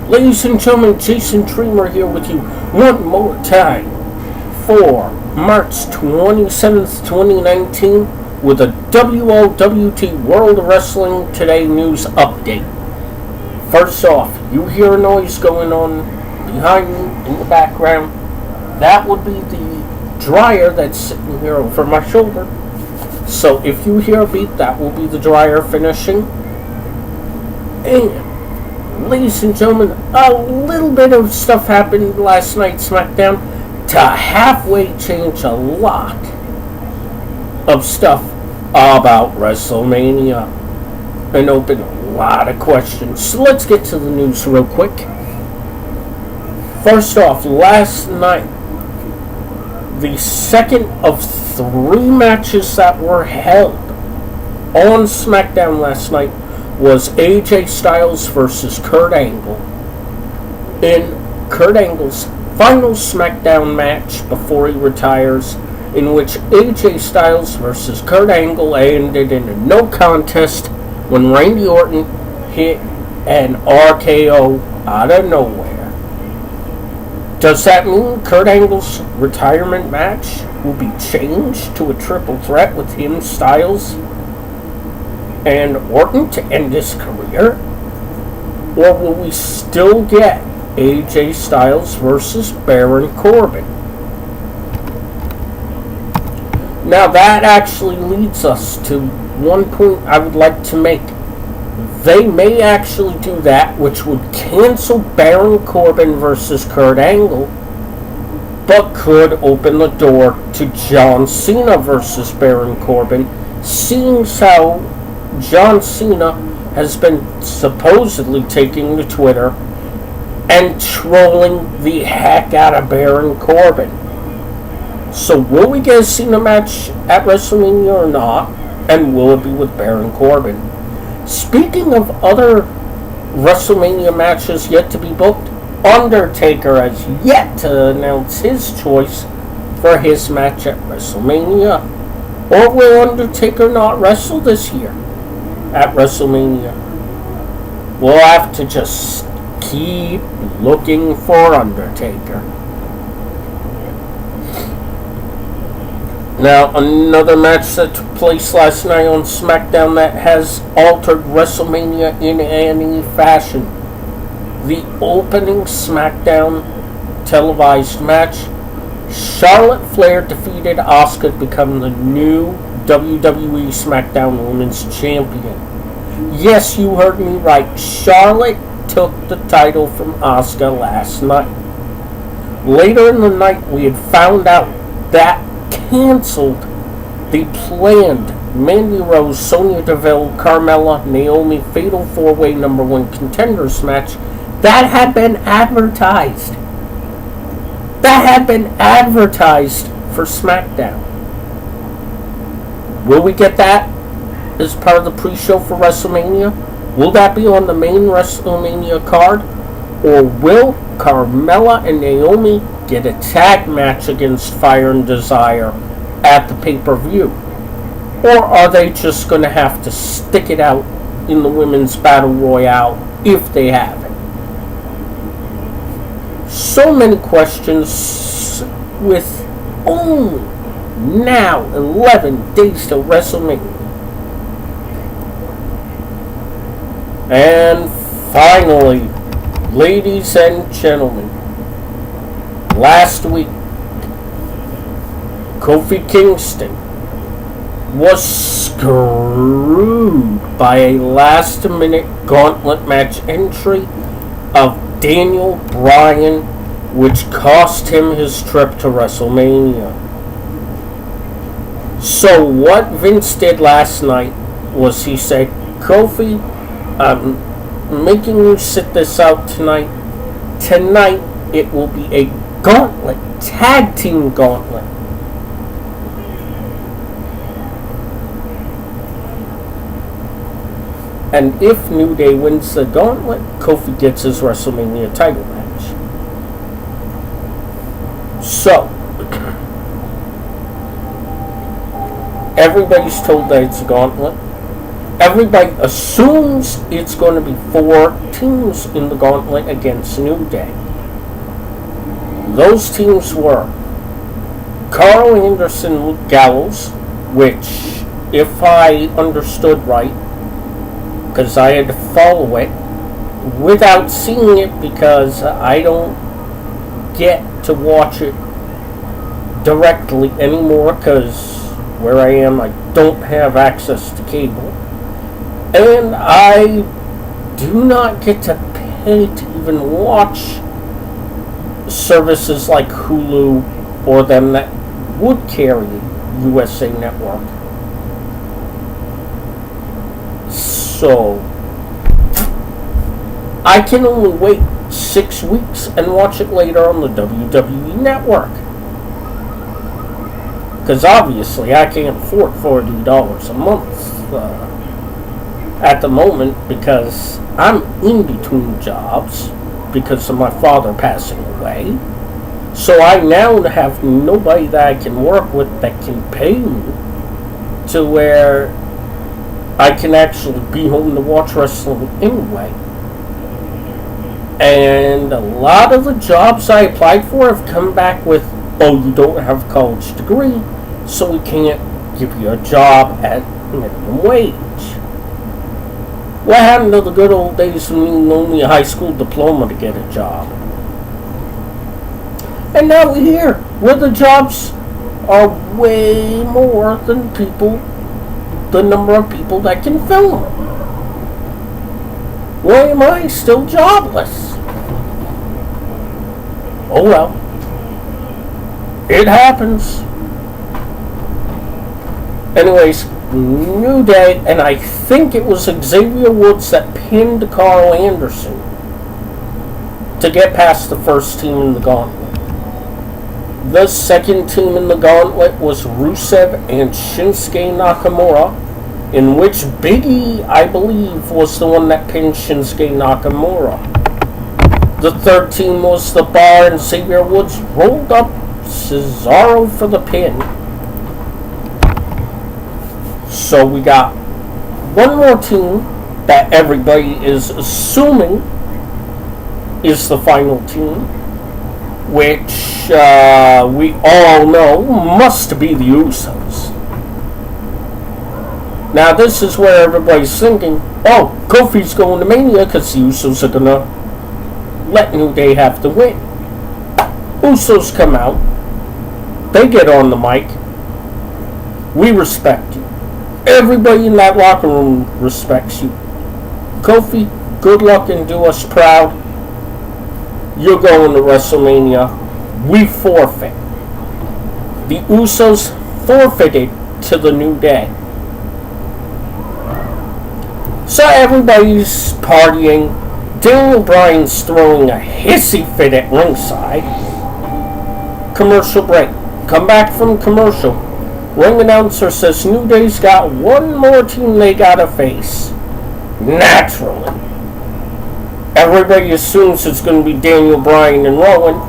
Ladies and gentlemen, Jason Dreamer here with you one more time for March 27th, 2019 with a WOWT World Wrestling Today News Update. First off, you hear a noise going on behind me in the background. That would be the dryer that's sitting here over my shoulder. So if you hear a beep, that will be the dryer finishing. And ladies and gentlemen, a little bit of stuff happened last night SmackDown to halfway change a lot of stuff about WrestleMania and open a lot of questions. So let's get to the news real quick. First off, last night, the second of 3 matches that were held on SmackDown last night was AJ Styles versus Kurt Angle in Kurt Angle's final SmackDown match before he retires, in which AJ Styles versus Kurt Angle ended in a no contest when Randy Orton hit an RKO out of nowhere. Does that mean Kurt Angle's retirement match will be changed to a triple threat with him, Styles, and Orton to end his career? Or will we still get AJ Styles versus Baron Corbin? Now that actually leads us to one point I would like to make. They may actually do that, which would cancel Baron Corbin versus Kurt Angle, but could open the door to John Cena versus Baron Corbin, seeing how John Cena has been supposedly taking to Twitter and trolling the heck out of Baron Corbin. So will we get a Cena match at WrestleMania or not? And will it be with Baron Corbin? Speaking of other WrestleMania matches yet to be booked, Undertaker has yet to announce his choice for his match at WrestleMania. Or will Undertaker not wrestle this year at WrestleMania? We'll have to just keep looking for Undertaker. Now, another match that took place last night on SmackDown that has altered WrestleMania in any fashion. The opening SmackDown televised match, Charlotte Flair defeated Asuka to become the new WWE SmackDown Women's Champion. Yes, you heard me right. Charlotte took the title from Asuka last night. Later in the night, we had found out that canceled the planned Mandy Rose, Sonya Deville, Carmella, Naomi Fatal 4-Way #1 Contenders match that had been advertised. That had been advertised for SmackDown. Will we get that as part of the pre-show for WrestleMania? Will that be on the main WrestleMania card? Or will Carmella and Naomi get a tag match against Fire and Desire at the pay-per-view? Or are they just going to have to stick it out in the Women's Battle Royale if they have it? So many questions with only now 11 days to WrestleMania. And finally, ladies and gentlemen, last week, Kofi Kingston was screwed by a last-minute gauntlet match entry of Daniel Bryan, which cost him his trip to WrestleMania. So what Vince did last night was he said, Kofi, I'm making you sit this out tonight. Tonight, it will be a gauntlet, tag team gauntlet. And if New Day wins the gauntlet, Kofi gets his WrestleMania title match. So, everybody's told that it's a gauntlet. everybody assumes it's going to be 4 teams in the gauntlet against New Day. Those teams were Carl Anderson Gallows, which, if I understood right, because I had to follow it without seeing it because I don't get to watch it directly anymore because where I am I don't have access to cable, and I do not get to pay to even watch services like Hulu or them that would carry USA Network. So I can only wait 6 weeks and watch it later on the WWE Network. Because obviously I can't afford $40 a month at the moment because I'm in between jobs because of my father passing away. So I now have nobody that I can work with that can pay me to where I can actually be home to watch wrestling anyway. And a lot of the jobs I applied for have come back with, oh, you don't have a college degree, so we can't give you a job at minimum wage. What happened to the good old days when you need only a high school diploma to get a job? And now we're here, where the jobs are way more than the number of people that can fill them. Why am I still jobless? Oh well. It happens. Anyways, New Day, and I think it was Xavier Woods that pinned Carl Anderson to get past the first team in the gauntlet. The second team in the gauntlet was Rusev and Shinsuke Nakamura, in which Big E, I believe, was the one that pinned Shinsuke Nakamura. The third team was The Bar, and Xavier Woods rolled up Cesaro for the pin. So we got one more team that everybody is assuming is the final team, which we all know must be the Usos. Now this is where everybody's thinking, oh, Kofi's going to Mania because the Usos are going to let New Day have the win. Usos come out. They get on the mic. We respect you. Everybody in that locker room respects you. Kofi, good luck and do us proud. You're going to WrestleMania. We forfeit. The Usos forfeited to the New Day. So everybody's partying. Daniel Bryan's throwing a hissy fit at ringside. Commercial break. Come back from commercial. Ring announcer says New Day's got one more team they gotta face. Naturally. Everybody assumes it's going to be Daniel Bryan and Rowan.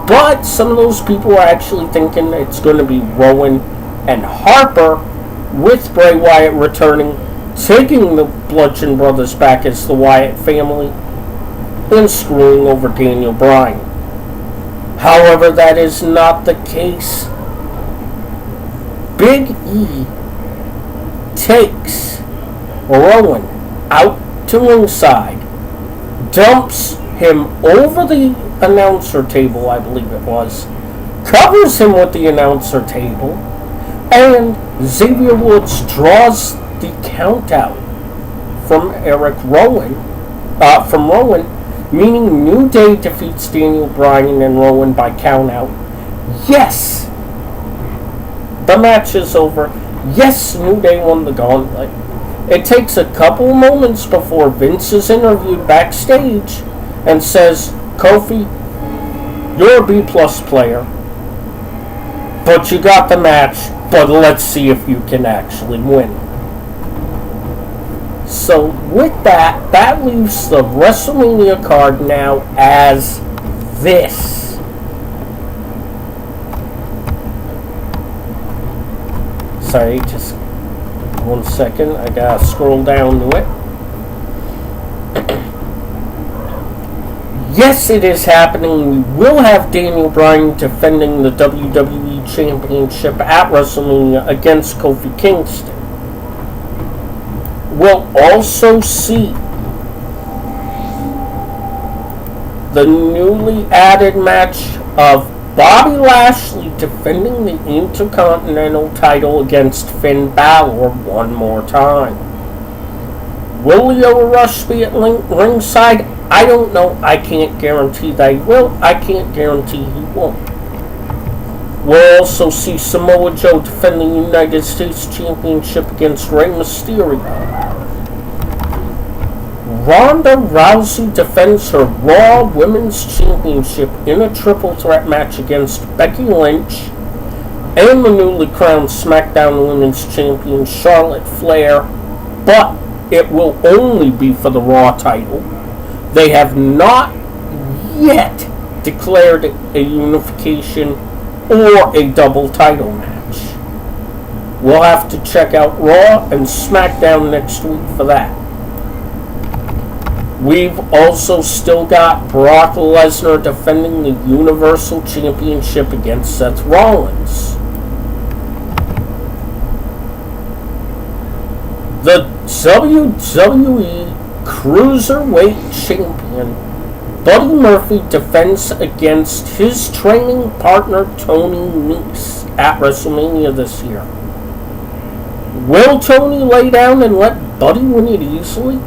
But some of those people are actually thinking it's going to be Rowan and Harper with Bray Wyatt returning, taking the Bludgeon Brothers back as the Wyatt family, and screwing over Daniel Bryan. However, that is not the case. Big E takes Rowan out to ringside, dumps him over the announcer table, I believe it was, covers him with the announcer table, and Xavier Woods draws the count out from Rowan, meaning New Day defeats Daniel Bryan and Rowan by count out. Yes, the match is over. Yes, New Day won the gauntlet. It takes a couple moments before Vince is interviewed backstage and says, Kofi, you're a B-plus player, but you got the match, but let's see if you can actually win. So with that, that leaves the WrestleMania card now as this. Sorry, just 1 second, I gotta scroll down to it. Yes, it is happening. We will have Daniel Bryan defending the WWE Championship at WrestleMania against Kofi Kingston. We'll also see the newly added match of Bobby Lashley defending the Intercontinental title against Finn Balor one more time. Will Leo Rush be at ringside? I don't know. I can't guarantee that he will. I can't guarantee he won't. We'll also see Samoa Joe defend the United States Championship against Rey Mysterio. Ronda Rousey defends her Raw Women's Championship in a triple threat match against Becky Lynch and the newly crowned SmackDown Women's Champion Charlotte Flair, but it will only be for the Raw title. They have not yet declared a unification or a double title match. We'll have to check out Raw and SmackDown next week for that. We've also still got Brock Lesnar defending the Universal Championship against Seth Rollins. The WWE Cruiserweight Champion Buddy Murphy defends against his training partner Tony Nese at WrestleMania this year. Will Tony lay down and let Buddy win it easily?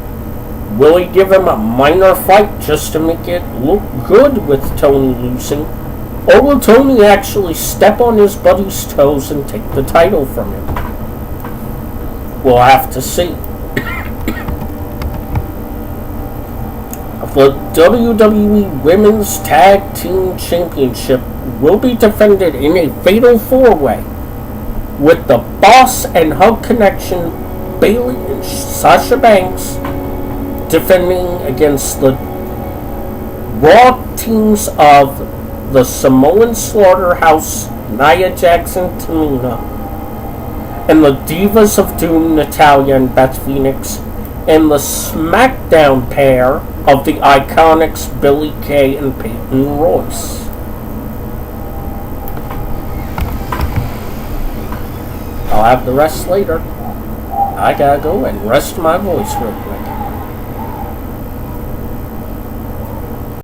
Will he give him a minor fight just to make it look good with Tony losing? Or will Tony actually step on his buddy's toes and take the title from him? We'll have to see. The WWE Women's Tag Team Championship will be defended in a fatal four-way with the Boss and Hug Connection, Bayley and Sasha Banks, defending against the Raw teams of the Samoan Slaughterhouse, Nia Jackson, Tamina, and the Divas of Doom, Natalya and Beth Phoenix, and the SmackDown pair of the Iconics, Billie Kay and Peyton Royce. I'll have the rest later. I gotta go and rest my voice real quick.